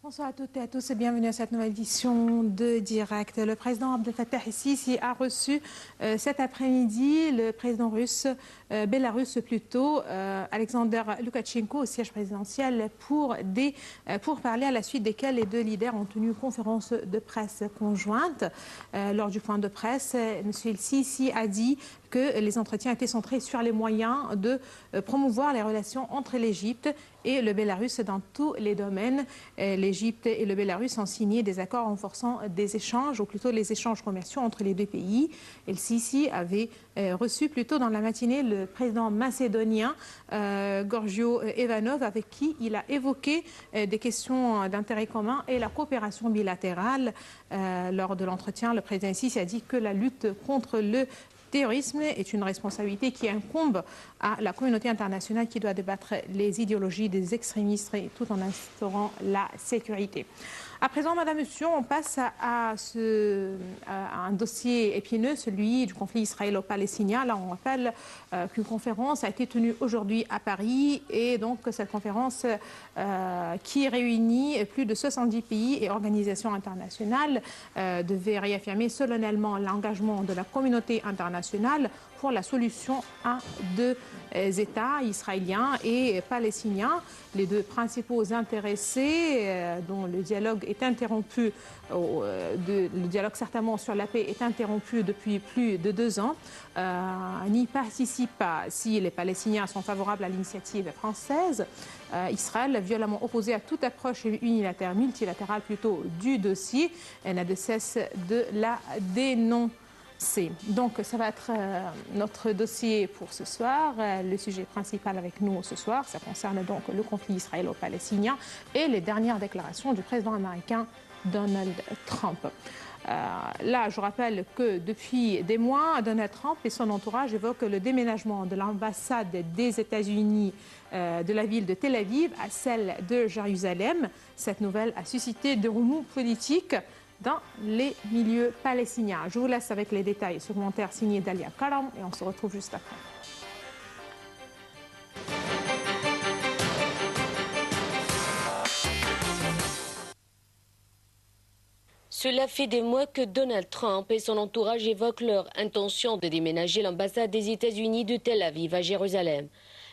Bonsoir à toutes et à tous et bienvenue à cette nouvelle édition de Direct. Le président Abdel Fattah el-Sisi a reçu cet après-midi le président russe, bélarusse plutôt, Alexander Loukachenko au siège présidentiel pour parler à la suite desquels les deux leaders ont tenu une conférence de presse conjointe. Lors du point de presse, M. el-Sisi a dit que les entretiens étaient centrés sur les moyens de promouvoir les relations entre l'Égypte et le Bélarus dans tous les domaines. L'Égypte et le Bélarus ont signé des accords renforçant des échanges, ou plutôt les échanges commerciaux entre les deux pays. El-Sisi avait reçu plus tôt dans la matinée le président macédonien Giorgio Ivanov, avec qui il a évoqué des questions d'intérêt commun et la coopération bilatérale. Lors de l'entretien, le président El-Sisi a dit que la lutte contre le terrorisme est une responsabilité qui incombe à la communauté internationale qui doit débattre les idéologies des extrémistes et tout en instaurant la sécurité. À présent, Madame, Monsieur, on passe à un dossier épineux, celui du conflit israélo-palestinien. Là, on rappelle qu'une conférence a été tenue aujourd'hui à Paris et donc cette conférence qui réunit plus de 70 pays et organisations internationales devait réaffirmer solennellement l'engagement de la communauté internationale pour la solution à deux États, israéliens et palestiniens. Les deux principaux intéressés, dont le dialogue est interrompu, le dialogue certainement sur la paix est interrompu depuis plus de 2 ans, n'y participent pas si les Palestiniens sont favorables à l'initiative française. Israël, violemment opposé à toute approche unilatérale, multilatérale plutôt, du dossier, n'a de cesse de la dénoncer. Donc ça va être notre dossier pour ce soir. Le sujet principal avec nous ce soir, ça concerne donc le conflit israélo-palestinien et les dernières déclarations du président américain Donald Trump. Là, je rappelle que depuis des mois, Donald Trump et son entourage évoquent le déménagement de l'ambassade des États-Unis de la ville de Tel Aviv à celle de Jérusalem. Cette nouvelle a suscité de remous politiques dans les milieux palestiniens. Je vous laisse avec les détails ce commentaire signé Dalia Karam et on se retrouve juste après. Cela fait des mois que Donald Trump et son entourage évoquent leur intention de déménager l'ambassade des États-Unis de Tel Aviv à Jérusalem.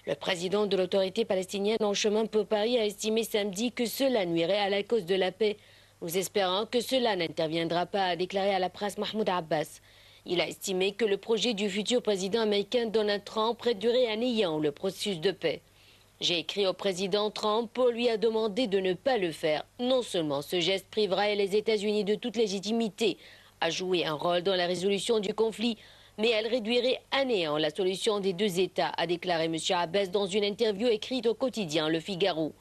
Le président de l'autorité palestinienne en chemin pour Paris a estimé samedi que cela nuirait à la cause de la paix. Nous espérons que cela n'interviendra pas, a déclaré à la presse Mahmoud Abbas. Il a estimé que le projet du futur président américain Donald Trump réduirait à néant le processus de paix. J'ai écrit au président Trump pour lui demander de ne pas le faire. Non seulement ce geste priverait les États-Unis de toute légitimité à jouer un rôle dans la résolution du conflit, mais elle réduirait à néant la solution des deux États, a déclaré M. Abbas dans une interview écrite au quotidien Le Figaro.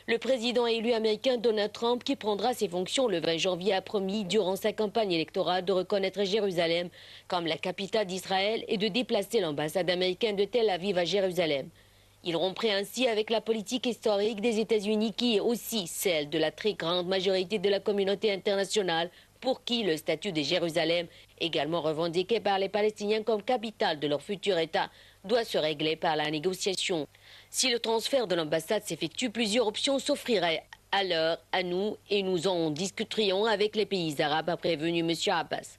Le président élu américain Donald Trump, qui prendra ses fonctions le 20 janvier, a promis durant sa campagne électorale de reconnaître Jérusalem comme la capitale d'Israël et de déplacer l'ambassade américaine de Tel Aviv à Jérusalem. Il romprait ainsi avec la politique historique des États-Unis qui est aussi celle de la très grande majorité de la communauté internationale pour qui le statut de Jérusalem, également revendiqué par les Palestiniens comme capitale de leur futur État, doit se régler par la négociation. Si le transfert de l'ambassade s'effectue, plusieurs options s'offriraient alors à nous et nous en discuterions avec les pays arabes, a prévenu M. Abbas.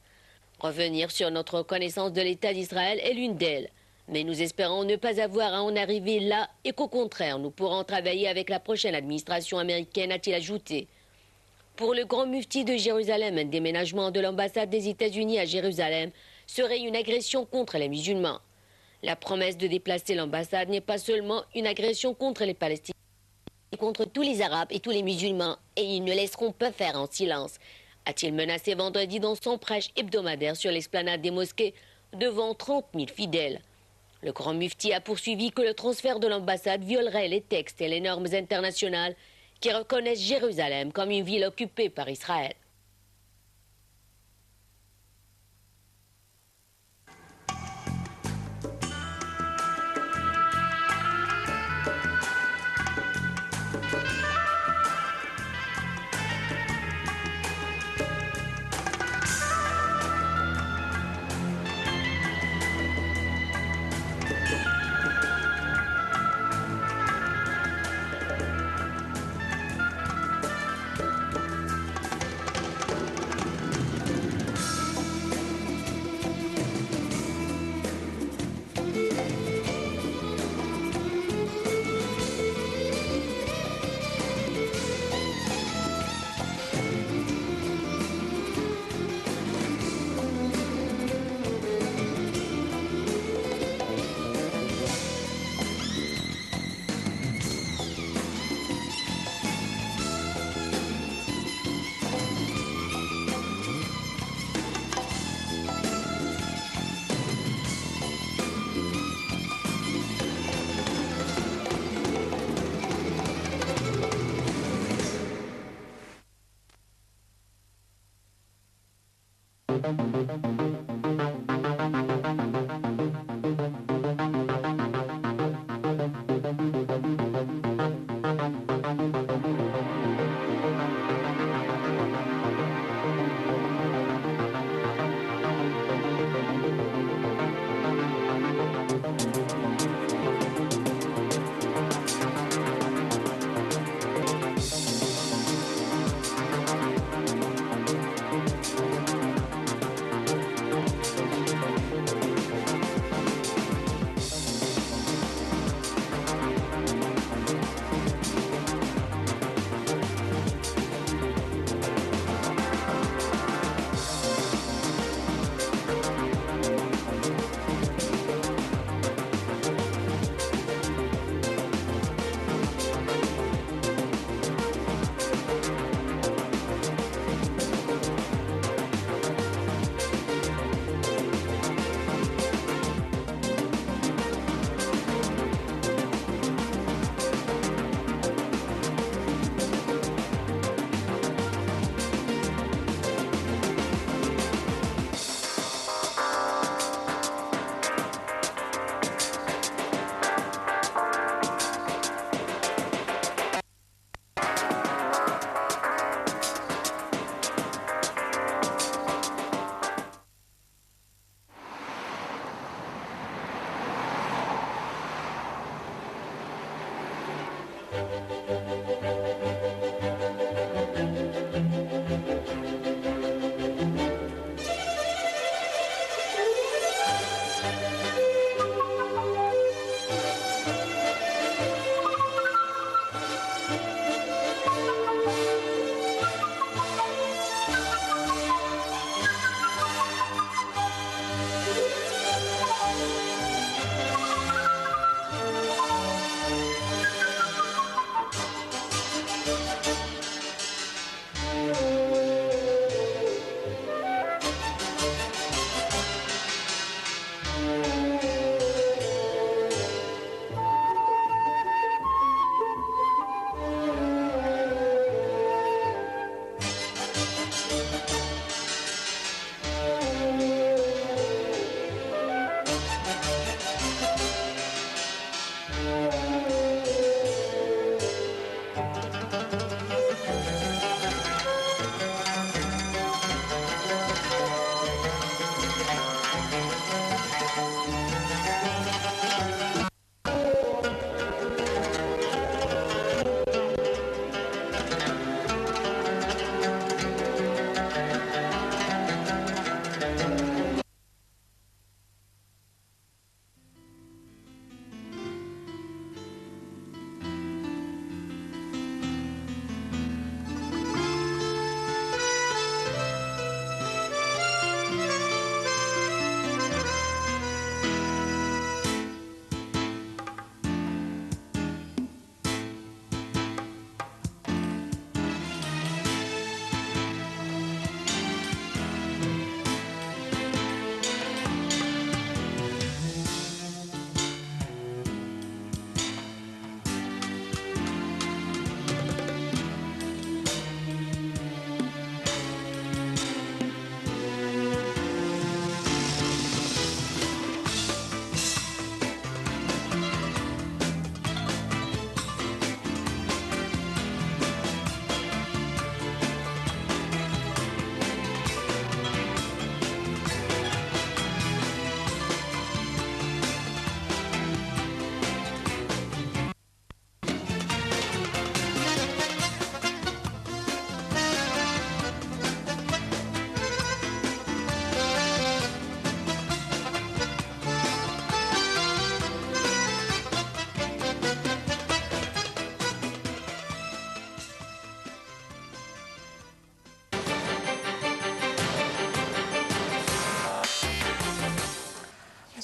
Revenir sur notre reconnaissance de l'État d'Israël est l'une d'elles. Mais nous espérons ne pas avoir à en arriver là et qu'au contraire, nous pourrons travailler avec la prochaine administration américaine, a-t-il ajouté. Pour le grand mufti de Jérusalem, un déménagement de l'ambassade des États-Unis à Jérusalem serait une agression contre les musulmans. La promesse de déplacer l'ambassade n'est pas seulement une agression contre les Palestiniens, mais contre tous les Arabes et tous les musulmans, et ils ne laisseront pas faire en silence, a-t-il menacé vendredi dans son prêche hebdomadaire sur l'esplanade des mosquées devant 30 000 fidèles. Le grand mufti a poursuivi que le transfert de l'ambassade violerait les textes et les normes internationales qui reconnaissent Jérusalem comme une ville occupée par Israël.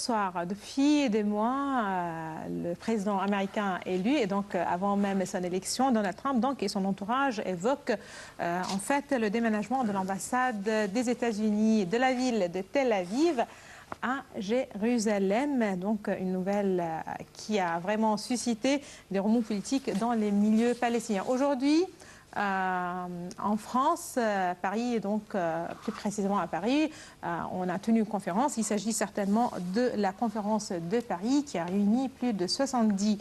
Bonsoir. Depuis des mois, le président américain élu, et donc avant même son élection, Donald Trump donc, et son entourage évoquent en fait le déménagement de l'ambassade des États-Unis de la ville de Tel Aviv à Jérusalem. Donc une nouvelle qui a vraiment suscité des remous politiques dans les milieux palestiniens. Aujourd'hui, en France, Paris, donc plus précisément à Paris, on a tenu une conférence. Il s'agit certainement de la conférence de Paris qui a réuni plus de 70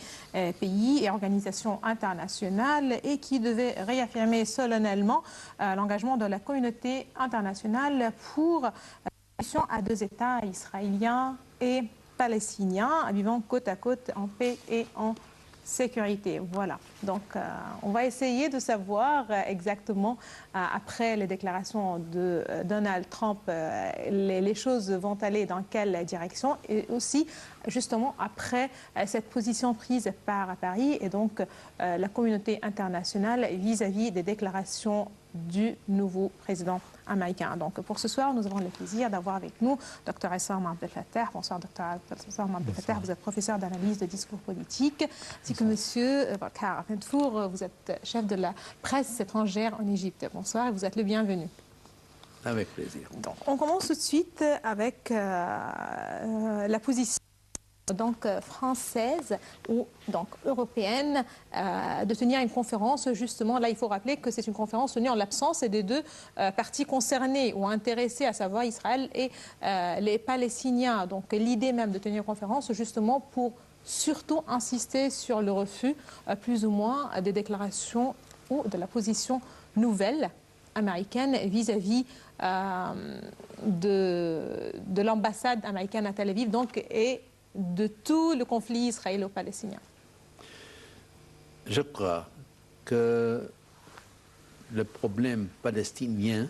pays et organisations internationales et qui devait réaffirmer solennellement l'engagement de la communauté internationale pour la solution à deux États, israéliens et palestiniens, vivant côte à côte en paix et en sécurité. Voilà. Donc, on va essayer de savoir exactement, après les déclarations de Donald Trump, les choses vont aller dans quelle direction, et aussi, justement, après cette position prise par Paris et donc la communauté internationale vis-à-vis des déclarations du nouveau président américain. Donc, pour ce soir, nous avons le plaisir d'avoir avec nous Dr Essam Abdelfattah. Bonsoir, Dr Essam Abdelfattah. Vous êtes professeur d'analyse de discours politique, ainsi que Monsieur Bakar Fentour. Vous êtes chef de la presse étrangère en Égypte. Bonsoir et vous êtes le bienvenu. Avec plaisir. Donc, on commence tout de suite avec la position donc française ou donc européenne de tenir une conférence. Justement, là, il faut rappeler que c'est une conférence tenue en l'absence des deux parties concernées ou intéressées, à savoir Israël et les Palestiniens. Donc, l'idée même de tenir une conférence, justement, pour surtout insister sur le refus, plus ou moins, des déclarations ou de la position nouvelle américaine vis-à-vis de l'ambassade américaine à Tel Aviv, donc, et de tout le conflit israélo-palestinien. Il y a deux choses. Il y a d'abord, il faut dire que la conférence de Paris, c'est une conférence qui est organisée par les États-Unis. C'est une conférence qui est organisée par les États-Unis. C'est une conférence qui est organisée par les États-Unis. C'est une conférence qui est organisée par les États-Unis. Je crois que le problème palestinien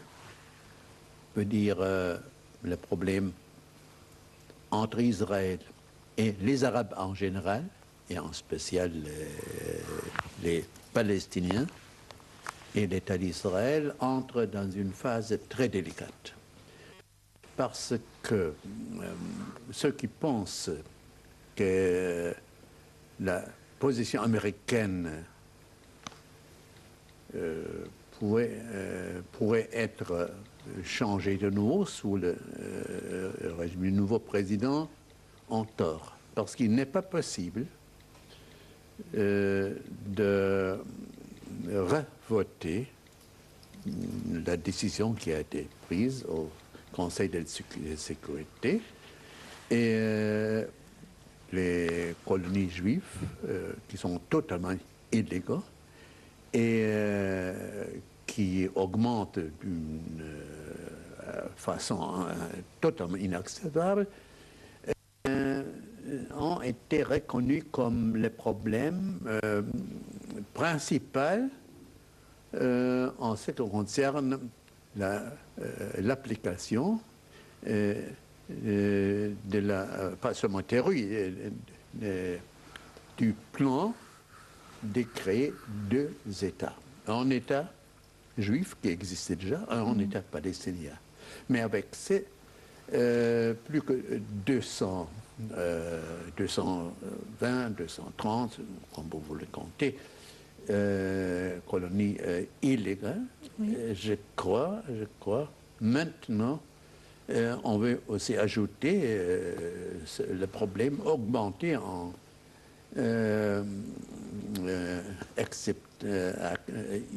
veut dire le problème entre Israël et les Arabes en général, et en spécial les Palestiniens, et l'État d'Israël entrent dans une phase très délicate. Parce que ceux qui pensent que la position américaine pourrait être changée de nouveau sous le régime du nouveau président ont tort. Parce qu'il n'est pas possible de revoter la décision qui a été prise au Conseil de sécurité et les colonies juives qui sont totalement illégaux et qui augmentent d'une façon totalement inacceptable ont été reconnus comme le problème principal en ce qui concerne l'application de la, pas seulement théorie, du plan de créer deux États. Un État juif qui existait déjà, un État palestinien. Mais avec ces plus que 220, 230, comme vous le comptez, colonies illégales, oui. Je crois, maintenant, on veut aussi ajouter le problème augmenté en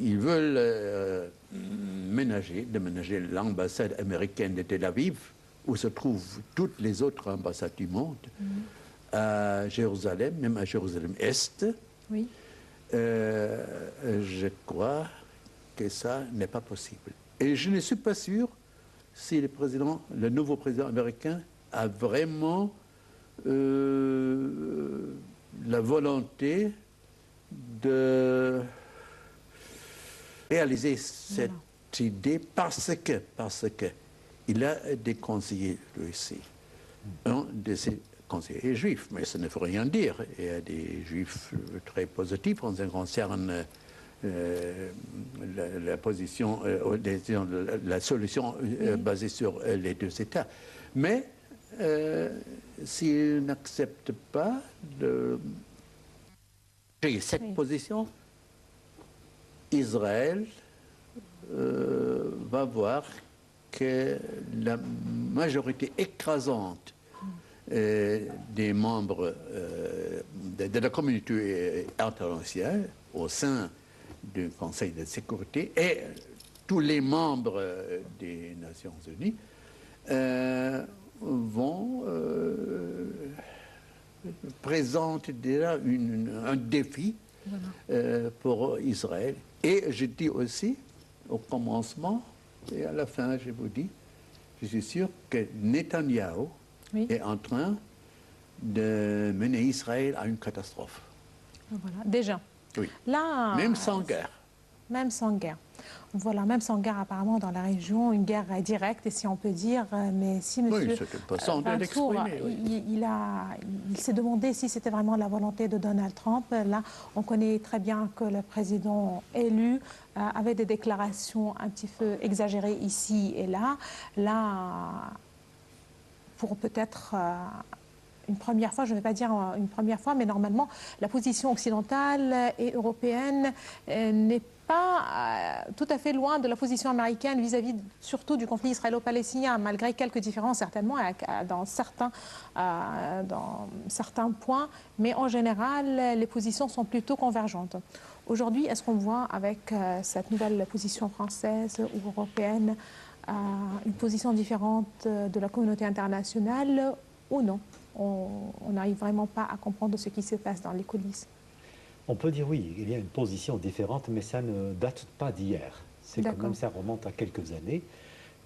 ils veulent déménager l'ambassade américaine de Tel Aviv, où se trouvent toutes les autres ambassades du monde, à Jérusalem, même à Jérusalem-Est. Oui. Je crois que ça n'est pas possible. Et je ne suis pas sûr si le nouveau président américain a vraiment la volonté de réaliser cette idée parce que il a des conseillers lui aussi. Un de ces conseillers est juif, mais ça ne veut rien dire. Il y a des juifs très positifs en ce qui concerne la position, la solution basée sur les deux États. Mais s'ils n'acceptent pas cette position, Israël va voir que la majorité écrasante des membres de la communauté internationale au sein du Conseil de sécurité et tous les membres des Nations Unies vont présenter déjà un défi pour Israël. Et je dis aussi, au commencement et à la fin, je vous dis, je suis sûr que Netanyahou est en train de mener Israël à une catastrophe. Voilà, déjà. Oui. Là, même sans guerre. Même sans guerre. Voilà, même sans guerre apparemment dans la région, une guerre directe, si on peut dire. Mais si M. Mansour, il s'est demandé si c'était vraiment la volonté de Donald Trump. Là, on connaît très bien que le président élu avait des déclarations un petit peu exagérées ici et là. Là, pour peut-être une première fois, je ne vais pas dire une première fois, mais normalement, la position occidentale et européenne n'est pas tout à fait loin de la position américaine vis-à-vis surtout du conflit israélo-palestinien, malgré quelques différences certainement dans certains points, mais en général, les positions sont plutôt convergentes. Aujourd'hui, est-ce qu'on voit avec cette nouvelle position française ou européenne une position différente de la communauté internationale ou non? On n'arrive vraiment pas à comprendre ce qui se passe dans les coulisses. On peut dire oui, il y a une position différente, mais ça ne date pas d'hier. C'est quand même, ça remonte à quelques années.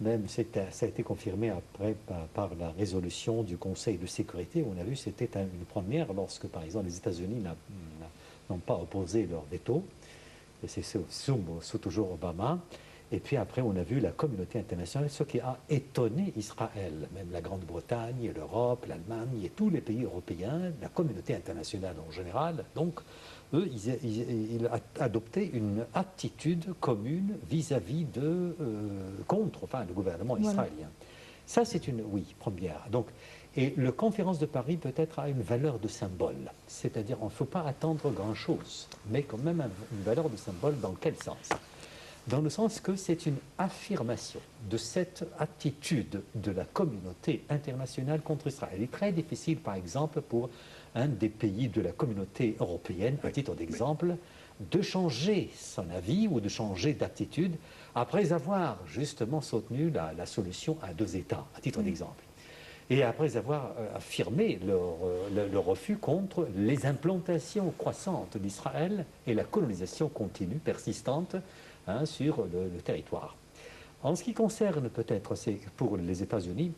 Même ça a été confirmé après par la résolution du Conseil de sécurité. On a vu, c'était une première lorsque, par exemple, les États-Unis n'ont n'ont pas opposé leur veto. Et c'est sous toujours Obama. Et puis après, on a vu la communauté internationale, ce qui a étonné Israël, même la Grande-Bretagne, l'Europe, l'Allemagne et tous les pays européens, la communauté internationale en général. Donc, eux, ils ont adopté une attitude commune vis-à-vis contre le gouvernement israélien. Ça, c'est une, première. Donc, et la conférence de Paris peut-être a une valeur de symbole. C'est-à-dire, on ne faut pas attendre grand-chose, mais quand même une valeur de symbole dans quel sens? Dans le sens que c'est une affirmation de cette attitude de la communauté internationale contre Israël. Il est très difficile, par exemple, pour un des pays de la communauté européenne, à titre d'exemple, de changer son avis ou de changer d'attitude après avoir justement soutenu la solution à deux États, à titre d'exemple. Et après avoir affirmé le refus contre les implantations croissantes d'Israël et la colonisation continue, persistante, sur le territoire. En ce qui concerne peut-être, c'est pour les États-Unis,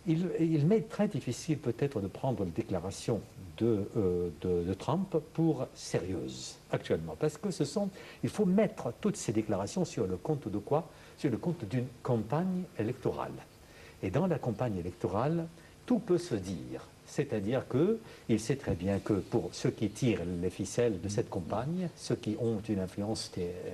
il m'est très difficile peut-être de prendre la déclaration de Trump pour sérieuse actuellement, parce que il faut mettre toutes ces déclarations sur le compte de quoi? Sur le compte d'une campagne électorale. Et dans la campagne électorale, tout peut se dire. C'est-à-dire qu'il sait très bien que pour ceux qui tirent les ficelles de cette campagne, ceux qui ont une influence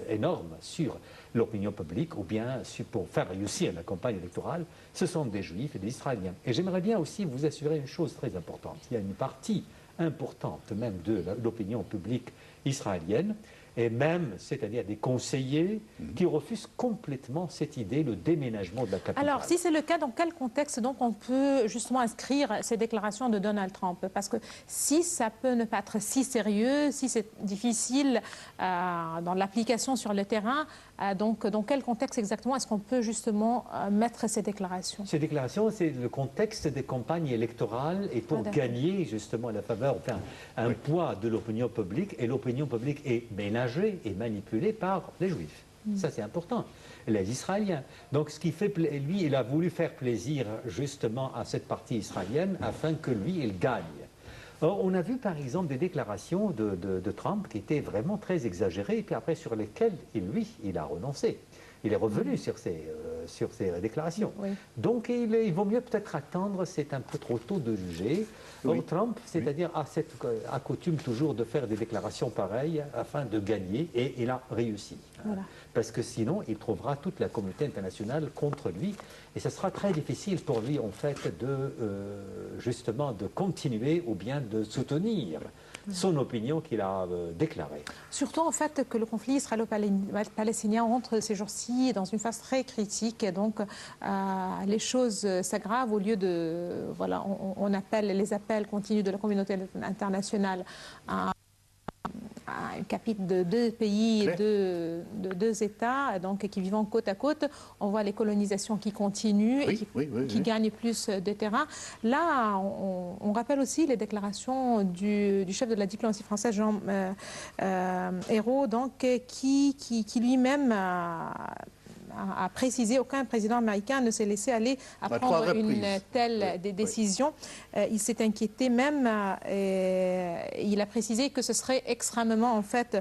énorme sur l'opinion publique ou bien pour faire réussir la campagne électorale, ce sont des Juifs et des Israéliens. Et j'aimerais bien aussi vous assurer une chose très importante. Il y a une partie importante même de l'opinion publique israélienne et même, c'est-à-dire des conseillers qui refusent complètement cette idée, le déménagement de la capitale. Alors, si c'est le cas, dans quel contexte donc on peut justement inscrire ces déclarations de Donald Trump? Parce que si ça peut ne pas être si sérieux, si c'est difficile dans l'application sur le terrain, donc dans quel contexte exactement est-ce qu'on peut justement mettre ces déclarations? Ces déclarations, c'est le contexte des campagnes électorales et pour gagner justement la faveur, un poids de l'opinion publique, et l'opinion publique est ménagée et manipulée par les Juifs. Ça, c'est important. Les Israéliens. Donc, ce qui fait, lui, il a voulu faire plaisir justement à cette partie israélienne afin que lui, il gagne. Or, on a vu par exemple des déclarations de Trump qui étaient vraiment très exagérées et puis après sur lesquelles, il a renoncé. Il est revenu sur ces déclarations. Oui. Donc, il vaut mieux peut-être attendre, c'est un peu trop tôt de juger. Or, Trump, c'est-à-dire, a coutume toujours de faire des déclarations pareilles afin de gagner, et il a réussi. Voilà. Parce que sinon, il trouvera toute la communauté internationale contre lui, et ce sera très difficile pour lui, en fait, justement, de continuer ou bien de soutenir son opinion qu'il a déclarée. Surtout en fait que le conflit israélo-palestinien entre ces jours-ci dans une phase très critique, et donc les choses s'aggravent au lieu de, voilà, on appelle, les appels continus de la communauté internationale à un chapitre de deux pays, de deux États, donc qui vivent côte à côte. On voit les colonisations qui continuent et qui gagnent plus de terrain. Là, on rappelle aussi les déclarations du chef de la diplomatie française, Jean Ayrault, donc, qui lui-même a précisé, aucun président américain ne s'est laissé aller à prendre une telle décision. Il s'est inquiété même, il a précisé que ce serait extrêmement en fait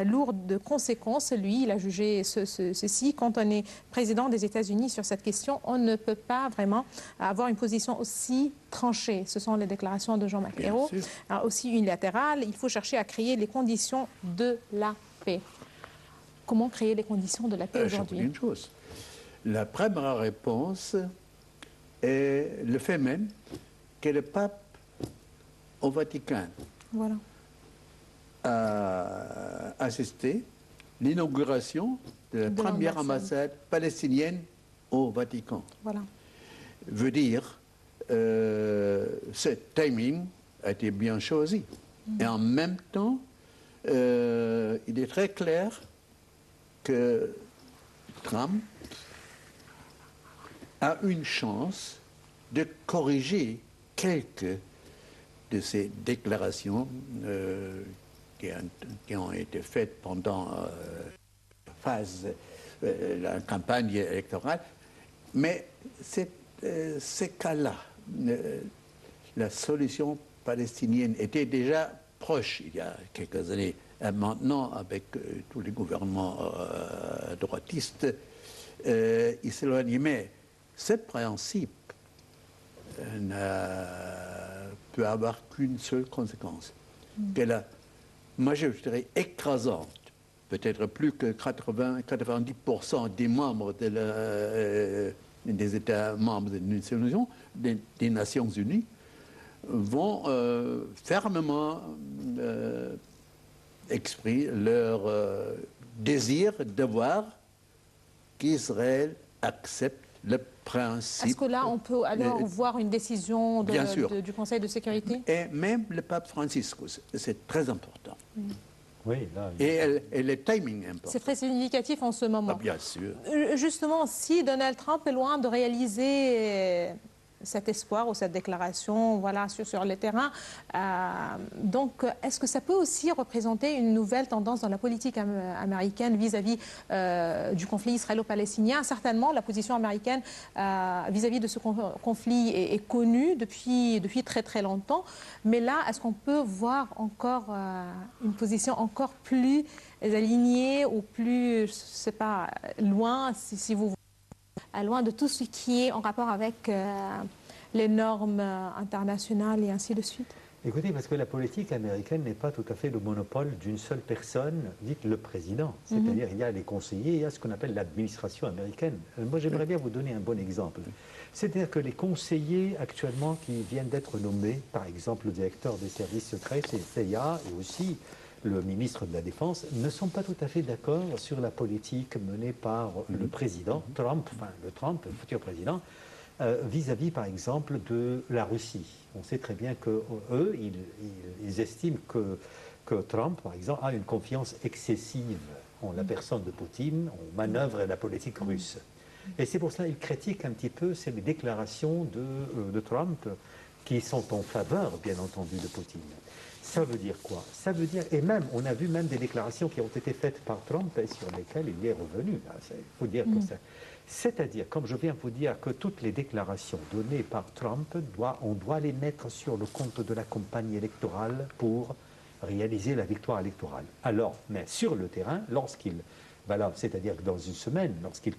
lourd de conséquences. Lui, il a jugé ceci. Quand on est président des États-Unis sur cette question, on ne peut pas vraiment avoir une position aussi tranchée. Ce sont les déclarations de Jean-Marc Ayrault, aussi unilatérales. Il faut chercher à créer les conditions de la paix. Comment créer les conditions de la paix aujourd'hui? Je vous dis une chose. La première réponse est le fait même que le pape au Vatican a assisté à l'inauguration de la première ambassade palestinienne au Vatican. Voilà. Veut dire ce timing a été bien choisi. Et en même temps, il est très clair que Trump a une chance de corriger quelques de ces déclarations qui ont été faites pendant la campagne électorale. Mais ces cas-là, la solution palestinienne était déjà proche il y a quelques années maintenant, avec tous les gouvernements droitistes, il s'éloigne. Mais ce principe ne peut avoir qu'une seule conséquence, que la majorité écrasante, peut-être plus que 90% des membres des États membres des Nations Unies vont fermement exprimer leur désir de voir qu'Israël accepte le principe. Est-ce que là, on peut alors voir une décision du Conseil de sécurité? Et même le pape Franciscus, c'est très important. Oui, là, et le timing est important. C'est très significatif en ce moment. Ah, bien sûr. Justement, si Donald Trump est loin de réaliser cet espoir ou cette déclaration, voilà, sur le terrain, donc est-ce que ça peut aussi représenter une nouvelle tendance dans la politique américaine vis-à-vis du conflit israélo-palestinien? Certainement, la position américaine vis-à-vis de ce conflit est connue depuis très très longtemps, mais là, est-ce qu'on peut voir encore une position encore plus alignée ou plus, je sais pas, loin, si vous loin de tout ce qui est en rapport avec les normes internationales et ainsi de suite? Écoutez, parce que la politique américaine n'est pas tout à fait le monopole d'une seule personne, dites le président. C'est-à-dire, il y a les conseillers, il y a ce qu'on appelle l'administration américaine. Moi, j'aimerais bien vous donner un bon exemple. C'est-à-dire que les conseillers actuellement qui viennent d'être nommés, par exemple le directeur des services secrets, CIA, et aussi le ministre de la Défense, ne sont pas tout à fait d'accord sur la politique menée par le président Trump, le futur président, vis-à-vis, par exemple, de la Russie. On sait très bien qu'eux, ils estiment que Trump, par exemple, a une confiance excessive en la personne de Poutine, en manœuvre la politique russe. Et c'est pour cela qu'ils critiquent un petit peu les déclarations de Trump qui sont en faveur, bien entendu, de Poutine. Ça veut dire quoi? Ça veut dire, et même, on a vu même des déclarations qui ont été faites par Trump et sur lesquelles il est revenu. Il faut dire que ça. C'est-à-dire, comme je viens de vous dire, que toutes les déclarations données par Trump, on doit les mettre sur le compte de la campagne électorale pour réaliser la victoire électorale. Alors, mais sur le terrain, c'est-à-dire que dans une semaine, lorsqu'il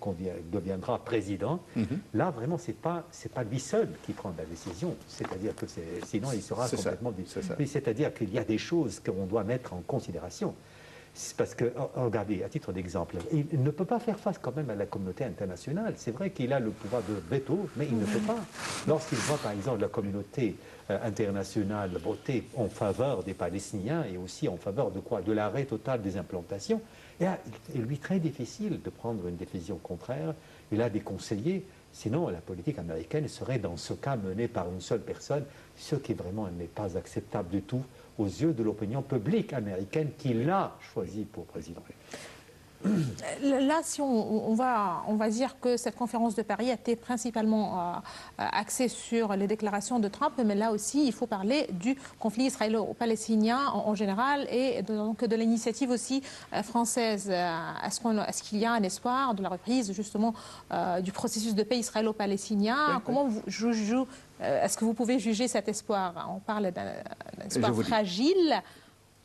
deviendra président, là, vraiment, c'est pas lui seul qui prend la décision. C'est-à-dire que sinon, il sera complètement... C'est-à-dire qu'il y a des choses qu'on doit mettre en considération. Parce que, regardez, à titre d'exemple, il ne peut pas faire face quand même à la communauté internationale. C'est vrai qu'il a le pouvoir de veto, mais il ne peut pas. Lorsqu'il voit, par exemple, la communauté internationale voter en faveur des Palestiniens et aussi en faveur de quoi? De l'arrêt total des implantations, il est lui très difficile de prendre une décision contraire. Il a des conseillers. Sinon, la politique américaine serait dans ce cas menée par une seule personne, ce qui vraiment n'est pas acceptable du tout aux yeux de l'opinion publique américaine qui l'a choisi pour président. Là, si on va dire que cette conférence de Paris a été principalement axée sur les déclarations de Trump, mais là aussi, il faut parler du conflit israélo-palestinien en général et donc de l'initiative aussi française. Est-ce qu'il y a un espoir de la reprise justement du processus de paix israélo-palestinien? Comment est-ce que vous pouvez juger cet espoir? On parle d'un espoir fragile,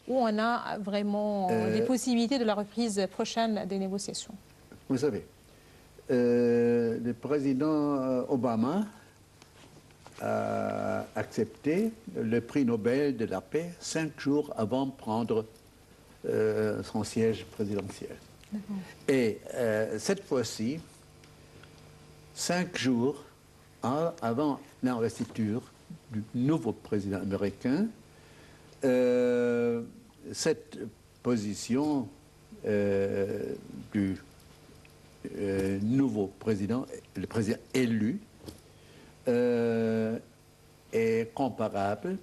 où on a vraiment des possibilités de la reprise prochaine des négociations? Vous savez, le président Obama a accepté le prix Nobel de la paix 5 jours avant de prendre son siège présidentiel. Et cette fois-ci, 5 jours avant l'investiture du nouveau président américain, cette position du nouveau président, le président élu, est comparable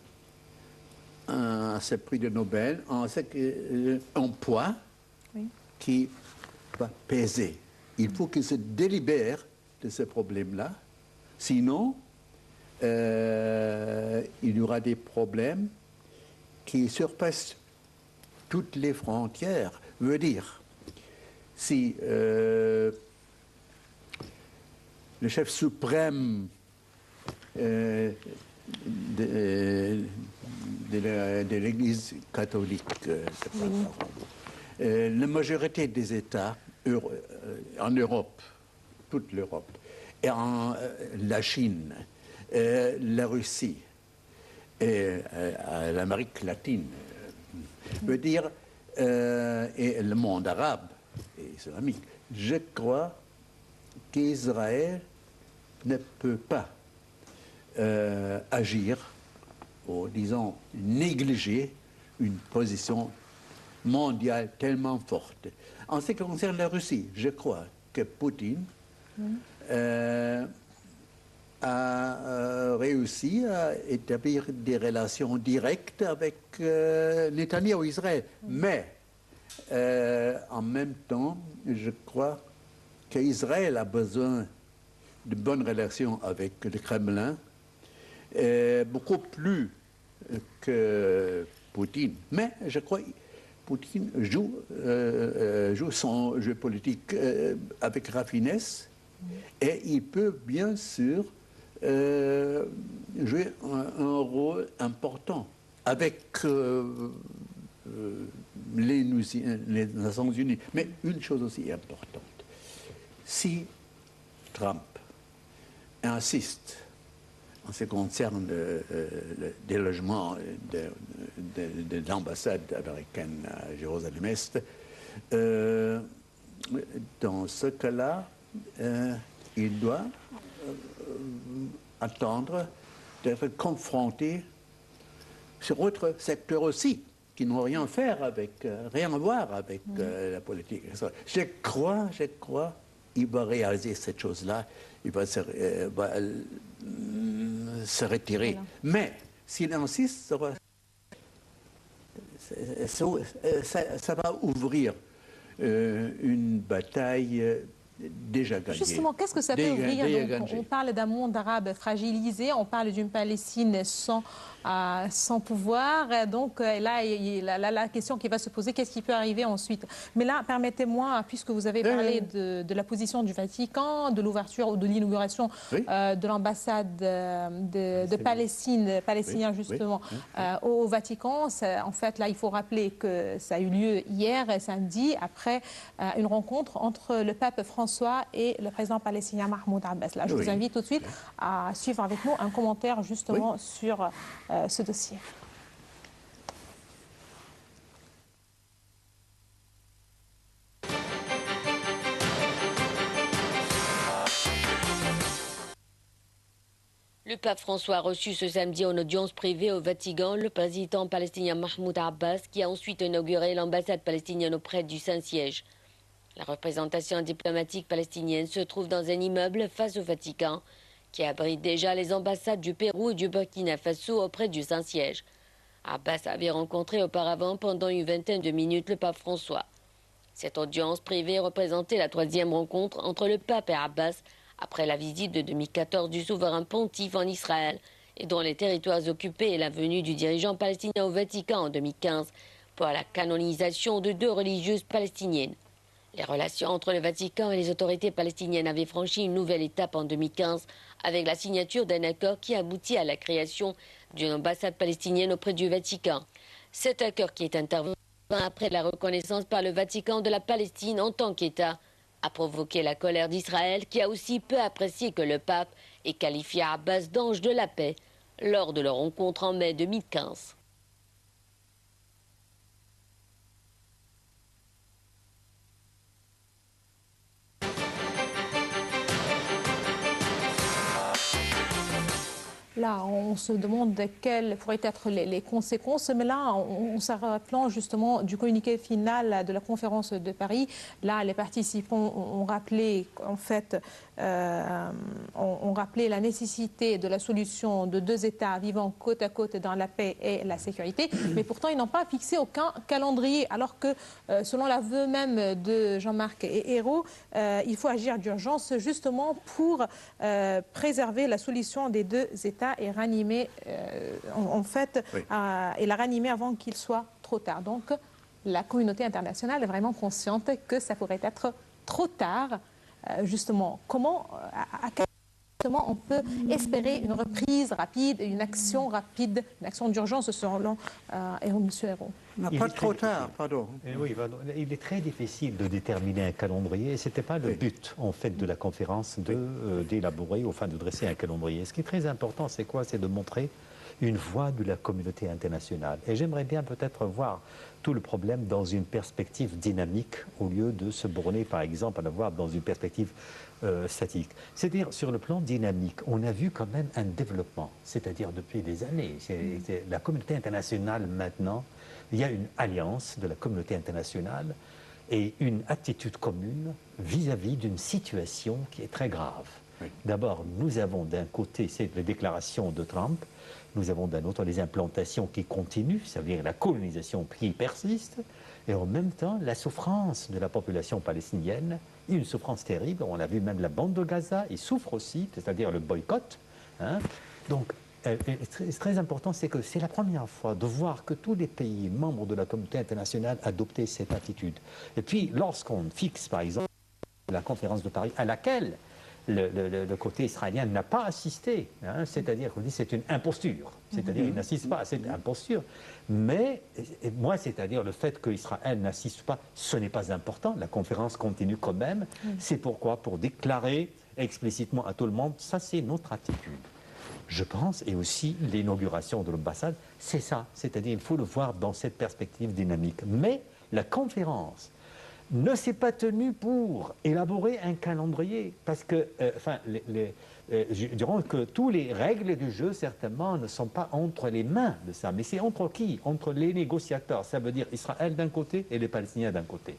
à ce prix de Nobel en poids qui va peser. Il faut qu'il se délibère de ce problème-là, sinon il y aura des problèmes qui surpassent toutes les frontières. Veut dire, si le chef suprême de de l'Église catholique la majorité des États en Europe, toute l'Europe, et la Chine, la Russie et l'Amérique latine, veut dire, et le monde arabe et islamique, je crois qu'Israël ne peut pas agir ou, disons, négliger une position mondiale tellement forte. En ce qui concerne la Russie, je crois que Poutine a réussi à établir des relations directes avec Netanyahou, Israël. Mais, en même temps, je crois qu'Israël a besoin de bonnes relations avec le Kremlin, beaucoup plus que Poutine. Mais je crois que Poutine joue son jeu politique avec raffinesse et il peut bien sûr jouer un rôle important avec les Nations Unies. Mais une chose aussi importante, si Trump insiste en ce qui concerne le délogement de l'ambassade américaine à Jérusalem-Est, dans ce cas-là, il doit attendre d'être confronté sur d'autres secteurs aussi, qui n'ont rien à faire avec, rien à voir avec la politique. Je crois, il va réaliser cette chose-là, il va se retirer. Voilà. Mais s'il insiste, ça va ouvrir une bataille déjà gagnée. Justement, qu'est-ce que ça peut ouvrir? Donc, on parle d'un monde arabe fragilisé, on parle d'une Palestine sans pouvoir. Donc là, la question qui va se poser, qu'est-ce qui peut arriver ensuite? Mais là, permettez-moi, puisque vous avez parlé de la position du Vatican, de l'ouverture ou de l'inauguration de l'ambassade de Palestiniens justement au Vatican. En fait, là, il faut rappeler que ça a eu lieu hier, samedi, après une rencontre entre le pape François et le président palestinien Mahmoud Abbas. Là, je vous invite tout de suite à suivre avec nous un commentaire justement sur ce dossier. Le pape François a reçu ce samedi en audience privée au Vatican le président palestinien Mahmoud Abbas, qui a ensuite inauguré l'ambassade palestinienne auprès du Saint-Siège. La représentation diplomatique palestinienne se trouve dans un immeuble face au Vatican, qui abrite déjà les ambassades du Pérou et du Burkina Faso auprès du Saint-Siège. Abbas avait rencontré auparavant pendant une vingtaine de minutes le pape François. Cette audience privée représentait la troisième rencontre entre le pape et Abbas après la visite de 2014 du souverain pontife en Israël et dans les territoires occupés et la venue du dirigeant palestinien au Vatican en 2015 pour la canonisation de 2 religieuses palestiniennes. Les relations entre le Vatican et les autorités palestiniennes avaient franchi une nouvelle étape en 2015 avec la signature d'un accord qui aboutit à la création d'une ambassade palestinienne auprès du Vatican. Cet accord, qui est intervenu après la reconnaissance par le Vatican de la Palestine en tant qu'État, a provoqué la colère d'Israël, qui a aussi peu apprécié que le pape ait qualifié Abbas d'ange de la paix lors de leur rencontre en mai 2015. Là, on se demande quelles pourraient être les conséquences, mais là, on s'en rappelant justement du communiqué final de la conférence de Paris. Là, les participants ont rappelé, en fait, ont rappelé la nécessité de la solution de 2 États vivant côte à côte dans la paix et la sécurité, mais pourtant, ils n'ont pas fixé aucun calendrier, alors que, selon l'aveu même de Jean-Marc Ayrault, il faut agir d'urgence justement pour préserver la solution des 2 États et ranimer, en fait, et la ranimer avant qu'il soit trop tard. Donc, la communauté internationale est vraiment consciente que ça pourrait être trop tard. Justement, comment, à quel justement on peut espérer une reprise rapide, une action rapide, une action d'urgence selon M. Ayrault? Pas trop tard, pardon. Oui, il est très difficile de déterminer un calendrier. Ce n'était pas le but, en fait, de la conférence d'élaborer, enfin de dresser un calendrier. Ce qui est très important, c'est quoi? C'est de montrer une voix de la communauté internationale. Et j'aimerais bien peut-être voir tout le problème dans une perspective dynamique au lieu de se borner, par exemple, à le voir dans une perspective statique. C'est-à-dire, sur le plan dynamique, on a vu quand même un développement, c'est-à-dire depuis des années. La communauté internationale, maintenant, il y a une alliance de la communauté internationale et une attitude commune vis-à-vis d'une situation qui est très grave. Oui. D'abord, nous avons d'un côté, c'est les déclarations de Trump, nous avons d'un autre les implantations qui continuent, c'est-à-dire la colonisation qui persiste, et en même temps la souffrance de la population palestinienne, une souffrance terrible. On a vu même la bande de Gaza, ils souffrent aussi, c'est-à-dire le boycott. Hein. Donc, c'est très important, c'est que c'est la première fois de voir que tous les pays membres de la communauté internationale adoptaient cette attitude. Et puis, lorsqu'on fixe, par exemple, la conférence de Paris, à laquelle le côté israélien n'a pas assisté, hein, c'est-à-dire qu'on dit c'est une imposture, c'est-à-dire il n'assiste pas à cette imposture. Mais moi, c'est-à-dire le fait qu'Israël n'assiste pas, ce n'est pas important, la conférence continue quand même. C'est pourquoi? Pour déclarer explicitement à tout le monde, ça c'est notre attitude. Je pense, et aussi l'inauguration de l'ambassade, c'est ça, c'est-à-dire il faut le voir dans cette perspective dynamique. Mais la conférence ne s'est pas tenue pour élaborer un calendrier, parce que, je dirais que toutes les règles du jeu, certainement, ne sont pas entre les mains de ça, mais c'est entre qui? Entre les négociateurs, ça veut dire Israël d'un côté et les Palestiniens d'un côté.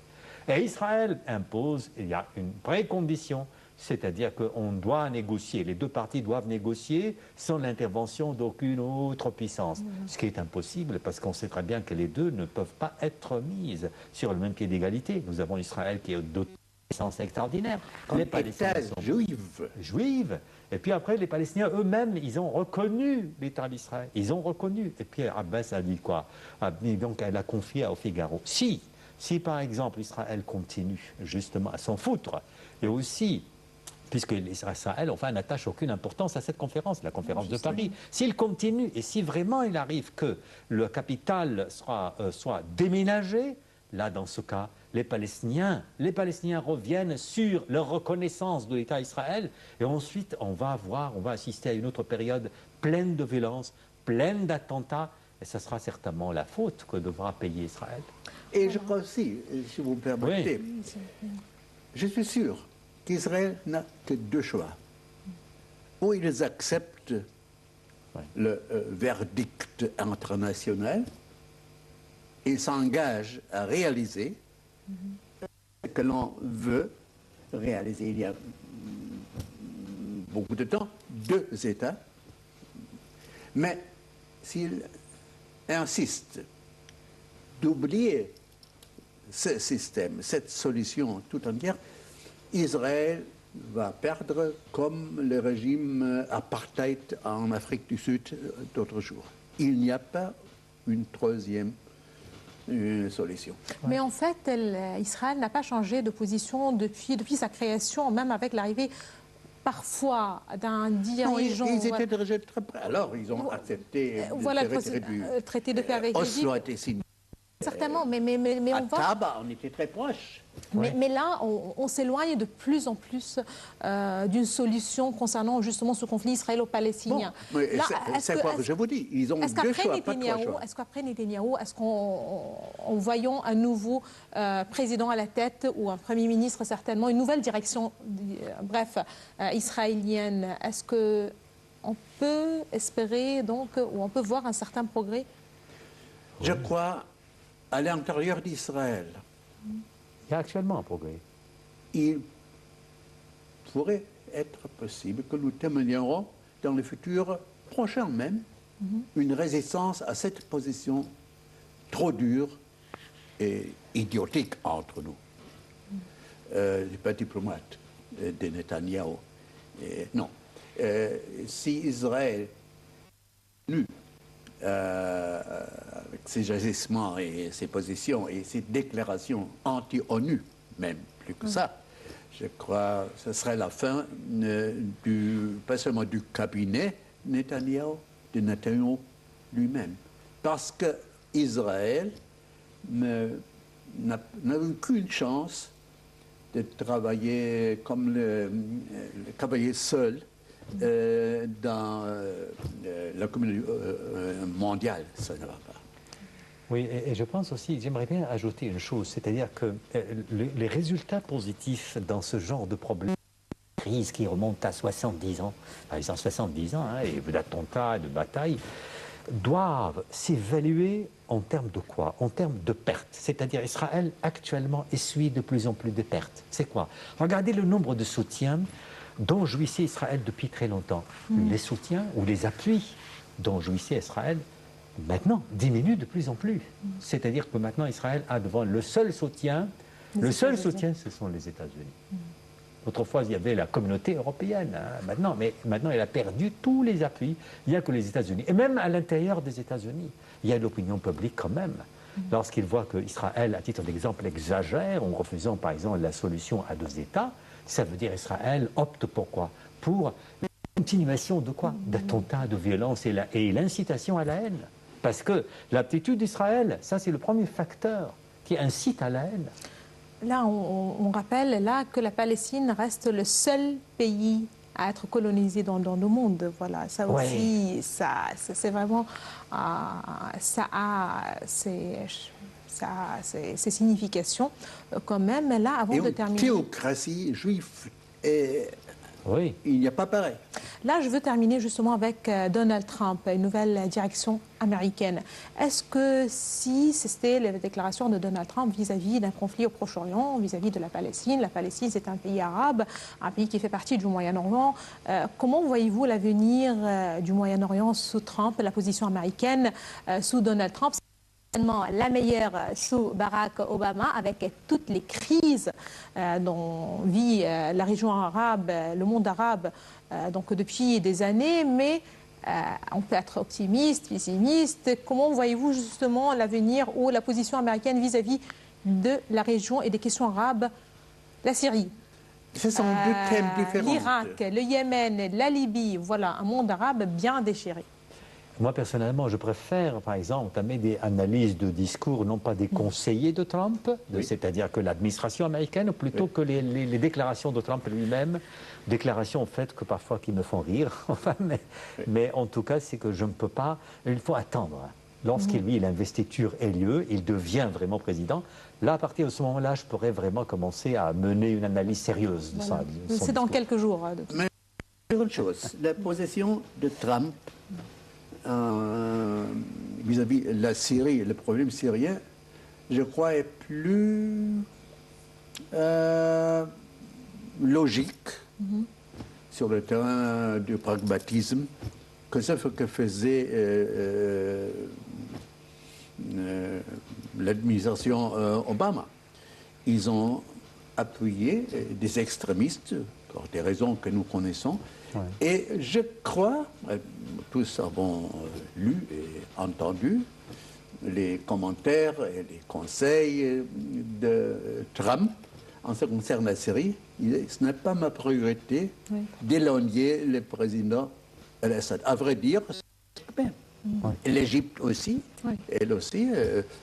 Et Israël impose, il y a une précondition, c'est-à-dire qu'on doit négocier, les deux parties doivent négocier sans l'intervention d'aucune autre puissance. Ce qui est impossible parce qu'on sait très bien que les deux ne peuvent pas être mises sur le même pied d'égalité. Nous avons Israël qui est doté de puissance extraordinaire. Les Palestiniens sont juives. Et puis après, les Palestiniens eux-mêmes, ils ont reconnu l'État d'Israël. Ils ont reconnu. Et puis Abbas a dit quoi? Donc elle a confié au Figaro. Si par exemple Israël continue justement à s'en foutre, et aussi puisque Israël, enfin, n'attache aucune importance à cette conférence, la conférence de Paris. S'il continue, et si vraiment il arrive que le capital soit déménagé, là, dans ce cas, les Palestiniens reviennent sur leur reconnaissance de l'État Israël, et ensuite, on va assister à une autre période pleine de violence, pleine d'attentats, et ce sera certainement la faute que devra payer Israël. Et je crois aussi, si vous me permettez, je suis sûr qu'Israël n'a que deux choix. Ou ils acceptent le verdict international et s'engagent à réaliser ce que l'on veut réaliser. Il y a beaucoup de temps, deux États. Mais s'ils insistent d'oublier ce système, cette solution tout entière, Israël va perdre comme le régime apartheid en Afrique du Sud d'autres jours. Il n'y a pas une troisième solution. Mais en fait, Israël n'a pas changé de position depuis sa création, même avec l'arrivée parfois d'un dirigeant... Ils étaient déjà très près. Alors, ils ont accepté le traité de paix avec l'Égypte. Oslo a été signé. Certainement, mais on voit... Taba, on était très proches. Mais là, on s'éloigne de plus en plus d'une solution concernant justement ce conflit israélo-palestinien. Bon, c'est quoi que je vous dis? Ils ont deux choix, pas trois choix. Est-ce qu'après Netanyahou, en voyant un nouveau président à la tête ou un Premier ministre certainement, une nouvelle direction, israélienne, est-ce qu'on peut espérer donc, ou on peut voir un certain progrès? Je crois à l'intérieur d'Israël. Il y a actuellement un progrès. Il pourrait être possible que nous témoignerons dans le futur prochain même une résistance à cette position trop dure et idiotique entre nous. Je ne suis pas diplomate de Netanyahou. Non. Si Israël avec ses agissements et ses positions et ses déclarations anti-ONU, même plus que ça, je crois que ce serait la fin pas seulement du cabinet Netanyahou, de Netanyahou lui-même. Parce que Israël n'a aucune chance de travailler comme travailler seul dans la communauté mondiale. Ça ne va pas. Oui, et je pense aussi, j'aimerais bien ajouter une chose, c'est-à-dire que les résultats positifs dans ce genre de problème, crise qui remonte à 70 ans, par exemple 70 ans, et d'attentats, de batailles, doivent s'évaluer en termes de quoi? En termes de pertes. C'est-à-dire Israël actuellement essuie de plus en plus de pertes. C'est quoi? Regardez le nombre de soutiens dont jouissait Israël depuis très longtemps. Les soutiens ou les appuis dont jouissait Israël maintenant diminuent de plus en plus. C'est-à-dire que maintenant Israël a devant le seul soutien, ce sont les États-Unis. Autrefois, il y avait la communauté européenne, mais maintenant, elle a perdu tous les appuis. Il n'y a que les États-Unis. Et même à l'intérieur des États-Unis, il y a l'opinion publique quand même. Lorsqu'ils voient qu'Israël, à titre d'exemple, exagère en refusant, par exemple, la solution à 2 États, ça veut dire Israël opte pour quoi? Pour la continuation de quoi? D'attentats, de violence et l'incitation à la haine. Parce que l'aptitude d'Israël, ça c'est le premier facteur qui incite à la haine. Là, on rappelle là que la Palestine reste le seul pays à être colonisé dans le monde. Voilà, ça aussi, c'est vraiment, ça a ses significations quand même. Là, avant de terminer. Théocratie juive, il n'y a pas pareil. Là, je veux terminer justement avec Donald Trump, une nouvelle direction américaine. Est-ce que si c'était la déclaration de Donald Trump vis-à-vis d'un conflit au Proche-Orient, vis-à-vis de la Palestine c'est un pays arabe, un pays qui fait partie du Moyen-Orient, comment voyez-vous l'avenir du Moyen-Orient sous Trump, la position américaine sous Donald Trump? La meilleure sous Barack Obama, avec toutes les crises dont vit la région arabe, le monde arabe, donc depuis des années, mais on peut être optimiste, pessimiste. Comment voyez-vous justement l'avenir ou la position américaine vis-à-vis de la région et des questions arabes, la Syrie? Ce sont 2 thèmes différents. L'Irak, le Yémen, la Libye, voilà, un monde arabe bien déchiré. Moi, personnellement, je préfère, par exemple, entamer des analyses de discours, non pas des conseillers de Trump, c'est-à-dire que l'administration américaine, plutôt que les déclarations de Trump lui-même, déclarations en fait que parfois qui me font rire, enfin, mais en tout cas, c'est que je ne peux pas, il faut attendre. Lorsqu'il l'investiture ait lieu, il devient vraiment président. Là, à partir de ce moment-là, je pourrais vraiment commencer à mener une analyse sérieuse de ça. C'est dans quelques jours. Mais une chose, la position de Trump vis-à-vis de la Syrie, le problème syrien, je crois, est plus logique sur le terrain du pragmatisme que ce que faisait l'administration Obama. Ils ont appuyé des extrémistes pour des raisons que nous connaissons. Et je crois, tous avons lu et entendu les commentaires et les conseils de Trump en ce qui concerne la Syrie. Ce n'est pas ma priorité d'éloigner le président Al-Assad. À vrai dire, c'est bien. L'Égypte aussi, elle aussi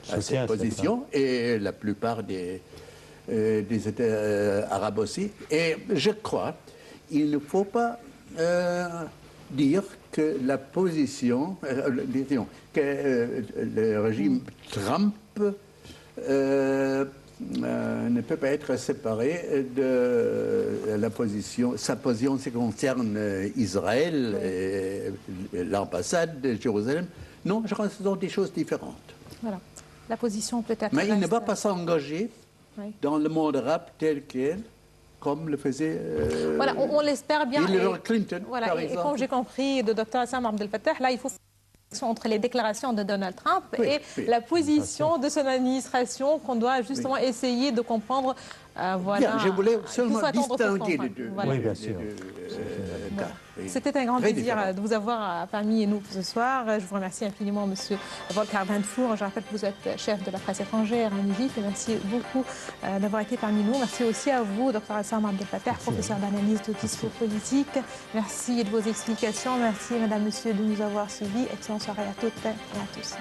a cette position, et la plupart des États arabes aussi. Et je crois qu'il ne faut pas dire que la position, que le régime Trump ne peut pas être séparé de la position, sa position en ce qui concerne Israël et l'ambassade de Jérusalem. Non, je crois que ce sont des choses différentes. Voilà. La position peut-être. Mais il ne va pas s'engager dans le monde arabe tel quel, comme le faisait voilà, on l'espère bien. Hillary Clinton, voilà, par et exemple. comme j'ai compris de Dr Hassan Abdel Fattah, là, il faut entre les déclarations de Donald Trump et la position de son administration qu'on doit justement essayer de comprendre. Voilà. Bien, je voulais seulement distinguer les deux. Voilà. Oui, bien sûr. cas. C'était un grand Très plaisir différent. de vous avoir parmi nous ce soir. Je vous remercie infiniment, Monsieur Volker Windfuhr. Je rappelle que vous êtes chef de la presse étrangère en Égypte. Et merci beaucoup d'avoir été parmi nous. Merci aussi à vous, Dr Assam Abdelfattah, professeur d'analyse de discours politique. Merci de vos explications. Merci, Madame, Monsieur, de nous avoir suivis. Excellente soirée à toutes et à tous.